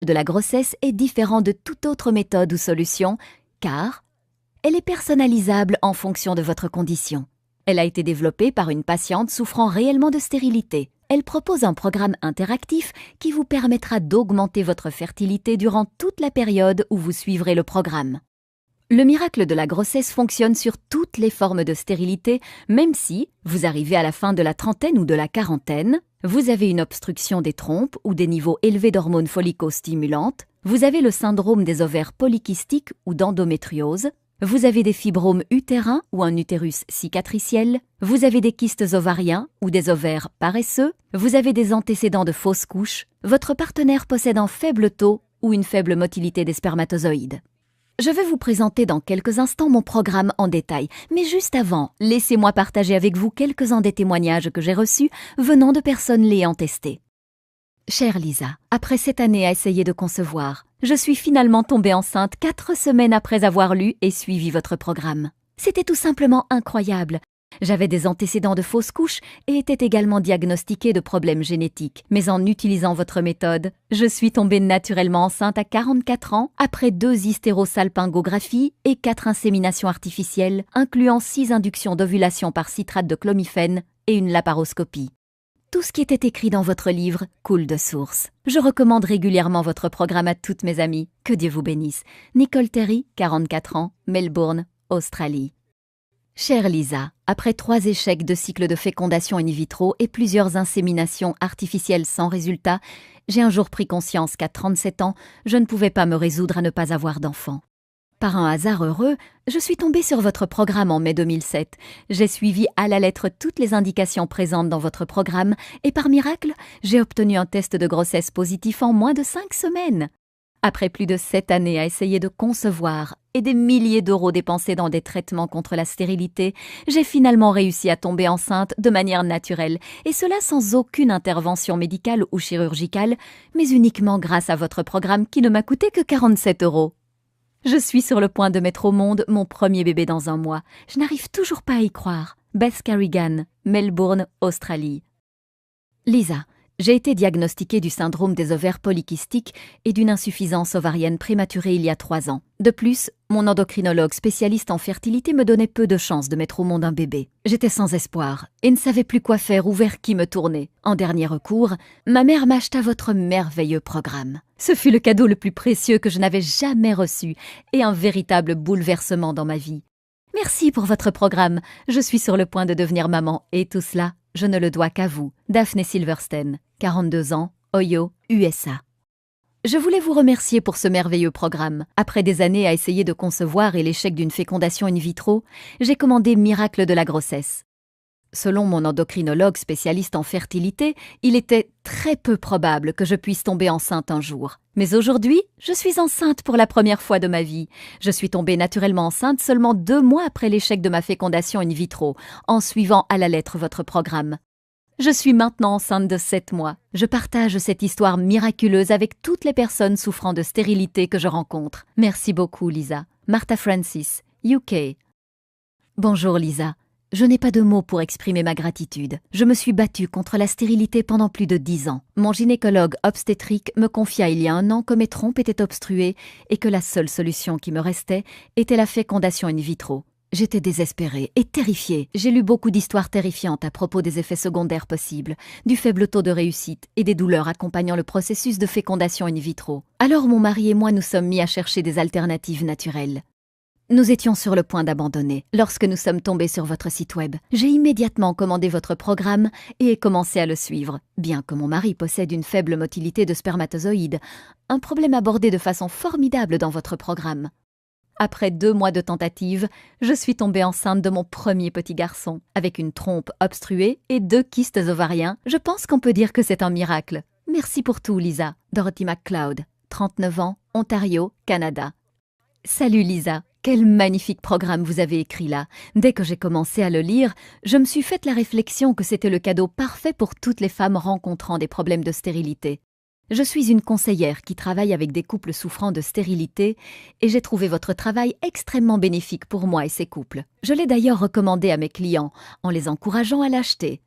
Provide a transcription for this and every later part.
de la grossesse est différent de toute autre méthode ou solution, car elle est personnalisable en fonction de votre condition. Elle a été développée par une patiente souffrant réellement de stérilité. Elle propose un programme interactif qui vous permettra d'augmenter votre fertilité durant toute la période où vous suivrez le programme. Le miracle de la grossesse fonctionne sur toutes les formes de stérilité, même si vous arrivez à la fin de la trentaine ou de la quarantaine, vous avez une obstruction des trompes ou des niveaux élevés d'hormones follicostimulantes, vous avez le syndrome des ovaires polykystiques ou d'endométriose, vous avez des fibromes utérins ou un utérus cicatriciel, vous avez des kystes ovariens ou des ovaires paresseux, vous avez des antécédents de fausses couches, votre partenaire possède un faible taux ou une faible motilité des spermatozoïdes. Je vais vous présenter dans quelques instants mon programme en détail, mais juste avant, laissez-moi partager avec vous quelques-uns des témoignages que j'ai reçus venant de personnes l'ayant testé. Chère Lisa, après 7 années à essayer de concevoir, je suis finalement tombée enceinte 4 semaines après avoir lu et suivi votre programme. C'était tout simplement incroyable. J'avais des antécédents de fausses couches et était également diagnostiquée de problèmes génétiques. Mais en utilisant votre méthode, je suis tombée naturellement enceinte à 44 ans après 2 hystérosalpingographies et 4 inséminations artificielles, incluant 6 inductions d'ovulation par citrate de clomifène et une laparoscopie. Tout ce qui était écrit dans votre livre coule de source. Je recommande régulièrement votre programme à toutes mes amies. Que Dieu vous bénisse. Nicole Terry, 44 ans, Melbourne, Australie. Chère Lisa, après 3 échecs de cycle de fécondation in vitro et plusieurs inséminations artificielles sans résultat, j'ai un jour pris conscience qu'à 37 ans, je ne pouvais pas me résoudre à ne pas avoir d'enfant. Par un hasard heureux, je suis tombée sur votre programme en mai 2007. J'ai suivi à la lettre toutes les indications présentes dans votre programme et par miracle, j'ai obtenu un test de grossesse positif en moins de 5 semaines. Après plus de 7 années à essayer de concevoir et des milliers d'euros dépensés dans des traitements contre la stérilité, j'ai finalement réussi à tomber enceinte de manière naturelle, et cela sans aucune intervention médicale ou chirurgicale, mais uniquement grâce à votre programme qui ne m'a coûté que 47 euros. Je suis sur le point de mettre au monde mon premier bébé dans un mois. Je n'arrive toujours pas à y croire. Beth Carrigan, Melbourne, Australie. Lisa, j'ai été diagnostiquée du syndrome des ovaires polykystiques et d'une insuffisance ovarienne prématurée il y a 3 ans. De plus, mon endocrinologue spécialiste en fertilité me donnait peu de chances de mettre au monde un bébé. J'étais sans espoir et ne savais plus quoi faire ou vers qui me tourner. En dernier recours, ma mère m'acheta votre merveilleux programme. Ce fut le cadeau le plus précieux que je n'avais jamais reçu et un véritable bouleversement dans ma vie. Merci pour votre programme. Je suis sur le point de devenir maman et tout cela, je ne le dois qu'à vous. Daphne Silverstein, 42 ans, Ohio, USA. Je voulais vous remercier pour ce merveilleux programme. Après des années à essayer de concevoir et l'échec d'une fécondation in vitro, j'ai commandé Miracle de la grossesse. Selon mon endocrinologue spécialiste en fertilité, il était très peu probable que je puisse tomber enceinte un jour. Mais aujourd'hui, je suis enceinte pour la première fois de ma vie. Je suis tombée naturellement enceinte seulement 2 mois après l'échec de ma fécondation in vitro, en suivant à la lettre votre programme. Je suis maintenant enceinte de 7 mois. Je partage cette histoire miraculeuse avec toutes les personnes souffrant de stérilité que je rencontre. Merci beaucoup, Lisa. Martha Francis, UK. Bonjour, Lisa. Je n'ai pas de mots pour exprimer ma gratitude. Je me suis battue contre la stérilité pendant plus de 10 ans. Mon gynécologue obstétrique me confia il y a 1 an que mes trompes étaient obstruées et que la seule solution qui me restait était la fécondation in vitro. J'étais désespérée et terrifiée. J'ai lu beaucoup d'histoires terrifiantes à propos des effets secondaires possibles, du faible taux de réussite et des douleurs accompagnant le processus de fécondation in vitro. Alors mon mari et moi nous sommes mis à chercher des alternatives naturelles. Nous étions sur le point d'abandonner lorsque nous sommes tombés sur votre site web. J'ai immédiatement commandé votre programme et ai commencé à le suivre, bien que mon mari possède une faible motilité de spermatozoïdes, un problème abordé de façon formidable dans votre programme. Après 2 mois de tentatives, je suis tombée enceinte de mon premier petit garçon. Avec une trompe obstruée et 2 kystes ovariens, je pense qu'on peut dire que c'est un miracle. Merci pour tout, Lisa. Dorothy McLeod, 39 ans, Ontario, Canada. Salut Lisa, quel magnifique programme vous avez écrit là. Dès que j'ai commencé à le lire, je me suis fait la réflexion que c'était le cadeau parfait pour toutes les femmes rencontrant des problèmes de stérilité. Je suis une conseillère qui travaille avec des couples souffrant de stérilité et j'ai trouvé votre travail extrêmement bénéfique pour moi et ces couples. Je l'ai d'ailleurs recommandé à mes clients en les encourageant à l'acheter.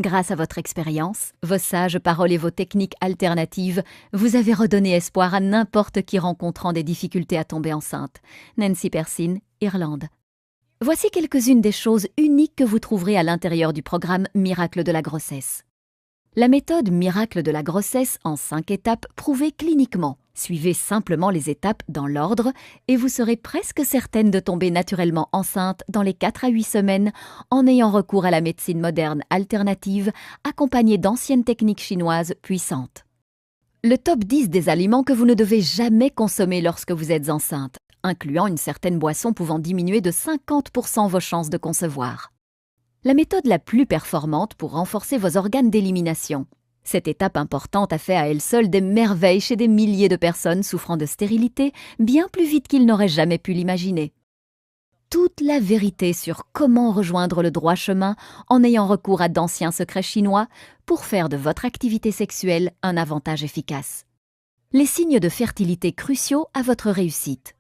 Grâce à votre expérience, vos sages paroles et vos techniques alternatives, vous avez redonné espoir à n'importe qui rencontrant des difficultés à tomber enceinte. Nancy Persine, Irlande. Voici quelques-unes des choses uniques que vous trouverez à l'intérieur du programme Miracle de la grossesse. La méthode Miracle de la grossesse en 5 étapes prouvée cliniquement. Suivez simplement les étapes dans l'ordre et vous serez presque certaine de tomber naturellement enceinte dans les 4 à 8 semaines en ayant recours à la médecine moderne alternative accompagnée d'anciennes techniques chinoises puissantes. Le top 10 des aliments que vous ne devez jamais consommer lorsque vous êtes enceinte, incluant une certaine boisson pouvant diminuer de 50% vos chances de concevoir. La méthode la plus performante pour renforcer vos organes d'élimination. Cette étape importante a fait à elle seule des merveilles chez des milliers de personnes souffrant de stérilité, bien plus vite qu'ils n'auraient jamais pu l'imaginer. Toute la vérité sur comment rejoindre le droit chemin en ayant recours à d'anciens secrets chinois pour faire de votre activité sexuelle un avantage efficace. Les signes de fertilité cruciaux à votre réussite.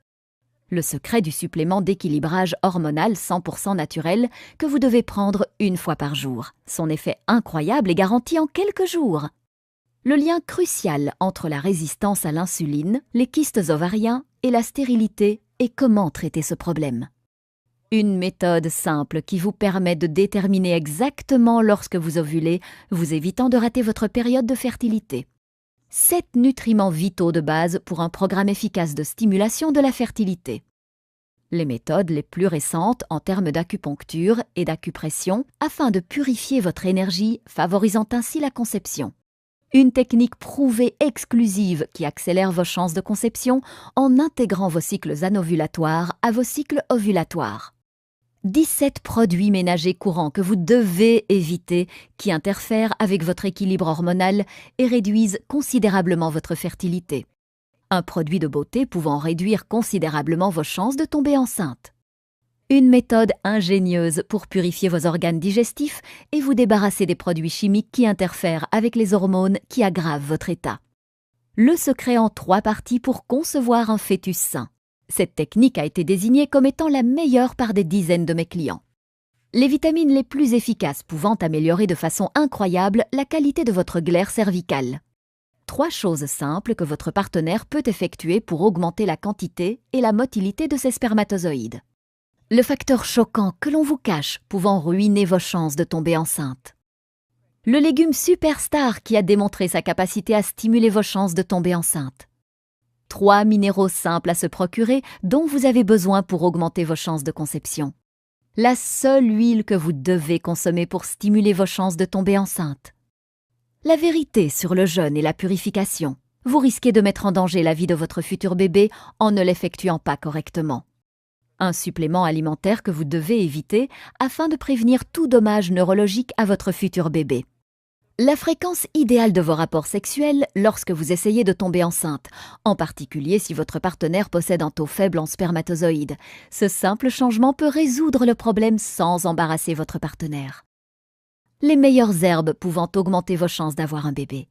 Le secret du supplément d'équilibrage hormonal 100% naturel que vous devez prendre 1 fois par jour. Son effet incroyable est garanti en quelques jours. Le lien crucial entre la résistance à l'insuline, les kystes ovariens et la stérilité et comment traiter ce problème. Une méthode simple qui vous permet de déterminer exactement lorsque vous ovulez, vous évitant de rater votre période de fertilité. 7 nutriments vitaux de base pour un programme efficace de stimulation de la fertilité. Les méthodes les plus récentes en termes d'acupuncture et d'acupression afin de purifier votre énergie, favorisant ainsi la conception. Une technique prouvée exclusive qui accélère vos chances de conception en intégrant vos cycles anovulatoires à vos cycles ovulatoires. 17 produits ménagers courants que vous devez éviter qui interfèrent avec votre équilibre hormonal et réduisent considérablement votre fertilité. Un produit de beauté pouvant réduire considérablement vos chances de tomber enceinte. Une méthode ingénieuse pour purifier vos organes digestifs et vous débarrasser des produits chimiques qui interfèrent avec les hormones qui aggravent votre état. Le secret en 3 parties pour concevoir un fœtus sain. Cette technique a été désignée comme étant la meilleure par des dizaines de mes clients. Les vitamines les plus efficaces pouvant améliorer de façon incroyable la qualité de votre glaire cervicale. 3 choses simples que votre partenaire peut effectuer pour augmenter la quantité et la motilité de ses spermatozoïdes. Le facteur choquant que l'on vous cache pouvant ruiner vos chances de tomber enceinte. Le légume superstar qui a démontré sa capacité à stimuler vos chances de tomber enceinte. 3 minéraux simples à se procurer dont vous avez besoin pour augmenter vos chances de conception. La seule huile que vous devez consommer pour stimuler vos chances de tomber enceinte. La vérité sur le jeûne et la purification. Vous risquez de mettre en danger la vie de votre futur bébé en ne l'effectuant pas correctement. Un supplément alimentaire que vous devez éviter afin de prévenir tout dommage neurologique à votre futur bébé. La fréquence idéale de vos rapports sexuels lorsque vous essayez de tomber enceinte, en particulier si votre partenaire possède un taux faible en spermatozoïdes. Ce simple changement peut résoudre le problème sans embarrasser votre partenaire. Les meilleures herbes pouvant augmenter vos chances d'avoir un bébé.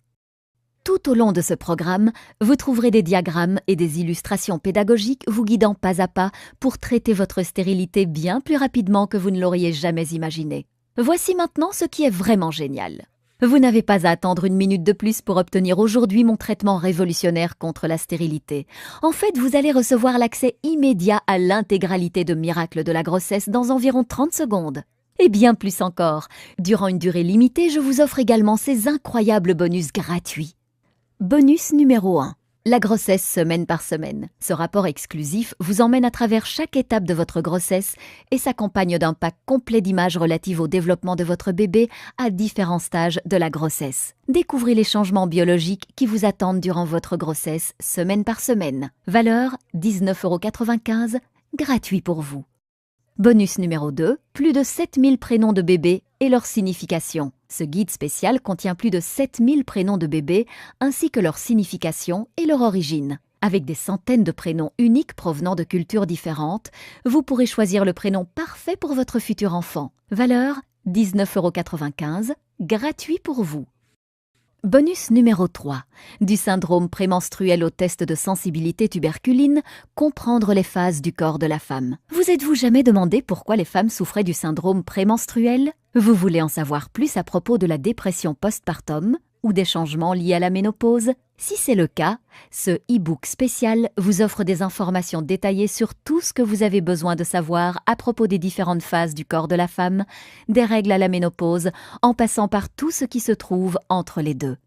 Tout au long de ce programme, vous trouverez des diagrammes et des illustrations pédagogiques vous guidant pas à pas pour traiter votre stérilité bien plus rapidement que vous ne l'auriez jamais imaginé. Voici maintenant ce qui est vraiment génial. Vous n'avez pas à attendre 1 minute de plus pour obtenir aujourd'hui mon traitement révolutionnaire contre la stérilité. En fait, vous allez recevoir l'accès immédiat à l'intégralité de Miracle de la grossesse dans environ 30 secondes. Et bien plus encore, durant une durée limitée, je vous offre également ces incroyables bonus gratuits. Bonus numéro 1. La grossesse semaine par semaine. Ce rapport exclusif vous emmène à travers chaque étape de votre grossesse et s'accompagne d'un pack complet d'images relatives au développement de votre bébé à différents stages de la grossesse. Découvrez les changements biologiques qui vous attendent durant votre grossesse semaine par semaine. Valeur 19,95 €, gratuit pour vous. Bonus numéro 2, plus de 7000 prénoms de bébés et leur signification. Ce guide spécial contient plus de 7000 prénoms de bébés ainsi que leur signification et leur origine. Avec des centaines de prénoms uniques provenant de cultures différentes, vous pourrez choisir le prénom parfait pour votre futur enfant. Valeur 19,95 €, gratuit pour vous. Bonus numéro 3. Du syndrome prémenstruel au test de sensibilité tuberculine, comprendre les phases du corps de la femme. Vous êtes-vous jamais demandé pourquoi les femmes souffraient du syndrome prémenstruel ? Vous voulez en savoir plus à propos de la dépression postpartum ou des changements liés à la ménopause? Si c'est le cas, ce e-book spécial vous offre des informations détaillées sur tout ce que vous avez besoin de savoir à propos des différentes phases du corps de la femme, des règles à la ménopause, en passant par tout ce qui se trouve entre les deux.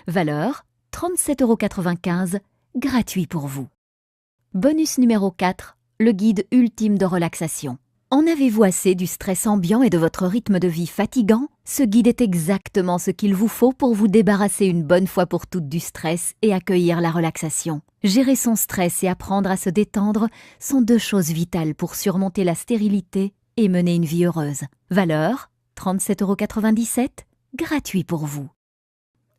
Valeur 37,95 €, gratuit pour vous. Bonus numéro 4, le guide ultime de relaxation. En avez-vous assez du stress ambiant et de votre rythme de vie fatigant? Ce guide est exactement ce qu'il vous faut pour vous débarrasser une bonne fois pour toutes du stress et accueillir la relaxation. Gérer son stress et apprendre à se détendre sont deux choses vitales pour surmonter la stérilité et mener une vie heureuse. Valeur 37,97 €, gratuit pour vous.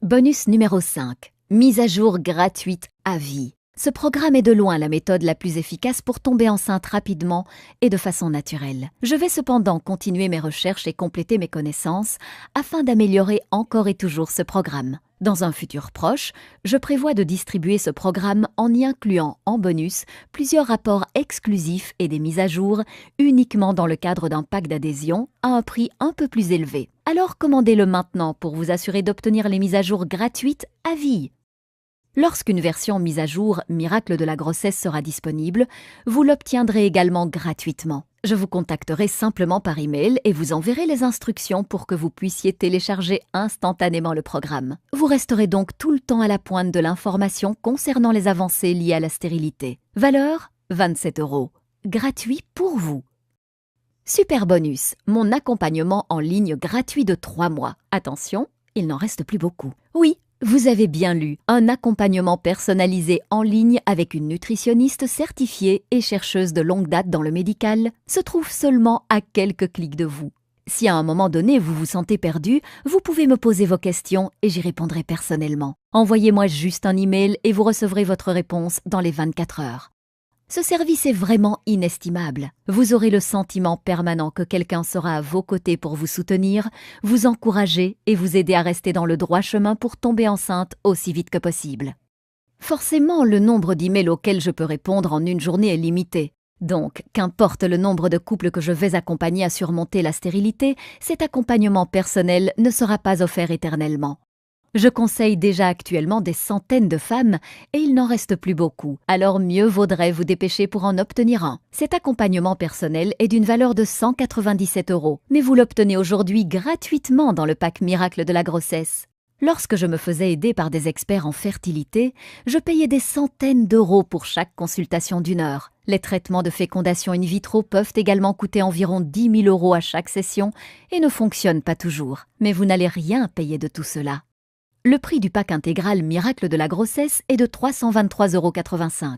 Bonus numéro 5, mise à jour gratuite à vie. Ce programme est de loin la méthode la plus efficace pour tomber enceinte rapidement et de façon naturelle. Je vais cependant continuer mes recherches et compléter mes connaissances afin d'améliorer encore et toujours ce programme. Dans un futur proche, je prévois de distribuer ce programme en y incluant en bonus plusieurs rapports exclusifs et des mises à jour uniquement dans le cadre d'un pack d'adhésion à un prix un peu plus élevé. Alors commandez-le maintenant pour vous assurer d'obtenir les mises à jour gratuites à vie. Lorsqu'une version mise à jour Miracle de la grossesse sera disponible, vous l'obtiendrez également gratuitement. Je vous contacterai simplement par email et vous enverrai les instructions pour que vous puissiez télécharger instantanément le programme. Vous resterez donc tout le temps à la pointe de l'information concernant les avancées liées à la stérilité. Valeur 27 €, gratuit pour vous. Super bonus, mon accompagnement en ligne gratuit de 3 mois. Attention, il n'en reste plus beaucoup. Oui, vous avez bien lu, un accompagnement personnalisé en ligne avec une nutritionniste certifiée et chercheuse de longue date dans le médical se trouve seulement à quelques clics de vous. Si à un moment donné vous vous sentez perdu, vous pouvez me poser vos questions et j'y répondrai personnellement. Envoyez-moi juste un email et vous recevrez votre réponse dans les 24 heures. Ce service est vraiment inestimable. Vous aurez le sentiment permanent que quelqu'un sera à vos côtés pour vous soutenir, vous encourager et vous aider à rester dans le droit chemin pour tomber enceinte aussi vite que possible. Forcément, le nombre d'emails auxquels je peux répondre en une journée est limité. Donc, qu'importe le nombre de couples que je vais accompagner à surmonter la stérilité, cet accompagnement personnel ne sera pas offert éternellement. Je conseille déjà actuellement des centaines de femmes et il n'en reste plus beaucoup, alors mieux vaudrait vous dépêcher pour en obtenir un. Cet accompagnement personnel est d'une valeur de 197 €, mais vous l'obtenez aujourd'hui gratuitement dans le pack Miracle de la grossesse. Lorsque je me faisais aider par des experts en fertilité, je payais des centaines d'euros pour chaque consultation d'1 heure. Les traitements de fécondation in vitro peuvent également coûter environ 10 000 € à chaque session et ne fonctionnent pas toujours. Mais vous n'allez rien payer de tout cela. Le prix du pack intégral Miracle de la grossesse est de 323,85 €.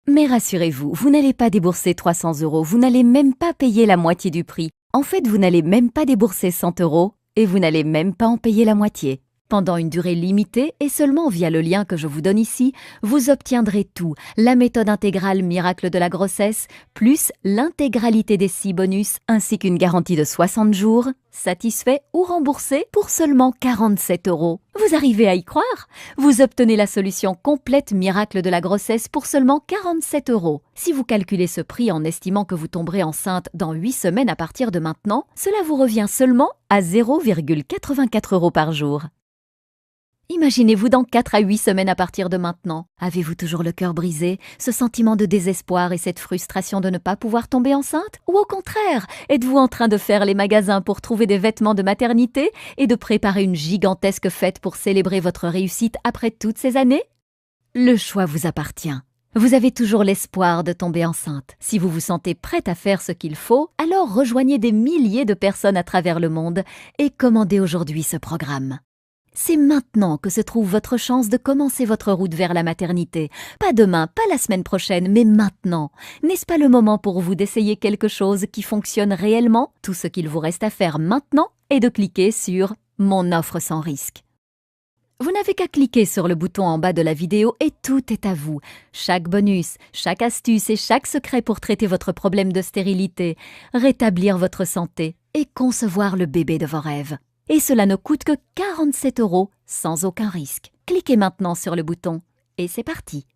Mais rassurez-vous, vous n'allez pas débourser 300 €, vous n'allez même pas payer la moitié du prix. En fait, vous n'allez même pas débourser 100 € et vous n'allez même pas en payer la moitié. Pendant une durée limitée et seulement via le lien que je vous donne ici, vous obtiendrez tout, la méthode intégrale Miracle de la grossesse, plus l'intégralité des 6 bonus, ainsi qu'une garantie de 60 jours, satisfait ou remboursé pour seulement 47 €. Vous arrivez à y croire? Vous obtenez la solution complète Miracle de la grossesse pour seulement 47 €. Si vous calculez ce prix en estimant que vous tomberez enceinte dans 8 semaines à partir de maintenant, cela vous revient seulement à 0,84 € par jour. Imaginez-vous dans 4 à 8 semaines à partir de maintenant. Avez-vous toujours le cœur brisé, ce sentiment de désespoir et cette frustration de ne pas pouvoir tomber enceinte? Ou au contraire, êtes-vous en train de faire les magasins pour trouver des vêtements de maternité et de préparer une gigantesque fête pour célébrer votre réussite après toutes ces années? Le choix vous appartient. Vous avez toujours l'espoir de tomber enceinte. Si vous vous sentez prête à faire ce qu'il faut, alors rejoignez des milliers de personnes à travers le monde et commandez aujourd'hui ce programme. C'est maintenant que se trouve votre chance de commencer votre route vers la maternité. Pas demain, pas la semaine prochaine, mais maintenant. N'est-ce pas le moment pour vous d'essayer quelque chose qui fonctionne réellement? Tout ce qu'il vous reste à faire maintenant est de cliquer sur « Mon offre sans risque ». Vous n'avez qu'à cliquer sur le bouton en bas de la vidéo et tout est à vous. Chaque bonus, chaque astuce et chaque secret pour traiter votre problème de stérilité, rétablir votre santé et concevoir le bébé de vos rêves. Et cela ne coûte que 47 € sans aucun risque. Cliquez maintenant sur le bouton et c'est parti.